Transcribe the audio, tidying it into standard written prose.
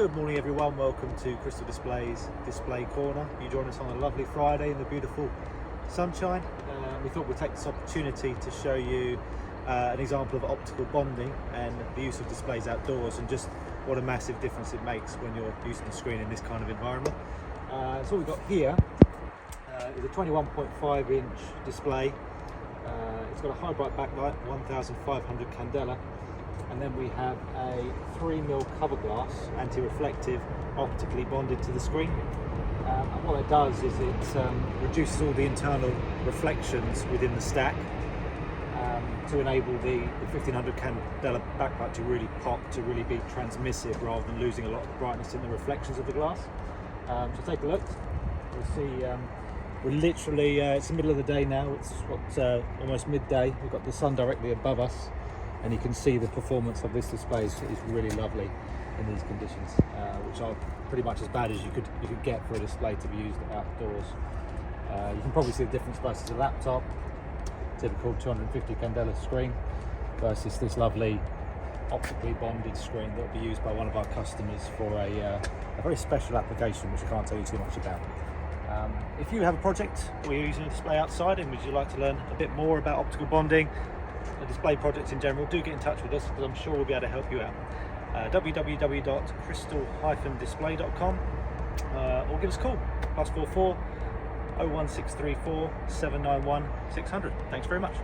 Good morning everyone, welcome to Crystal Display's Display Corner. You join us on a lovely Friday in the beautiful sunshine. We thought we'd take this opportunity to show you an example of optical bonding and the use of displays outdoors, and just what a massive difference it makes when you're using the screen in this kind of environment. So what we've got here is a 21.5 inch display. It's got a high bright backlight, 1500 candela, and then we have a 3mm cover glass, anti-reflective, optically bonded to the screen. And what it does is it reduces all the internal reflections within the stack to enable the 1500 candela backlight to really pop, to really be transmissive rather than losing a lot of brightness in the reflections of the glass. So take a look. You'll see we're literally, it's the middle of the day now, it's almost midday. We've got the sun directly above us, and you can see the performance of this display is really lovely in these conditions, which are pretty much as bad as you could get for a display to be used outdoors. You can probably see the difference versus a laptop, typical 250 candela screen, versus this lovely optically bonded screen that will be used by one of our customers for a very special application, which I can't tell you too much about. If you have a project or you're using a display outside and would you like to learn a bit more about optical bonding, a display projects in general, do get in touch with us, because I'm sure we'll be able to help you out. www.crystal-display.com, or give us a call, +44 01634 791 600. Thanks very much.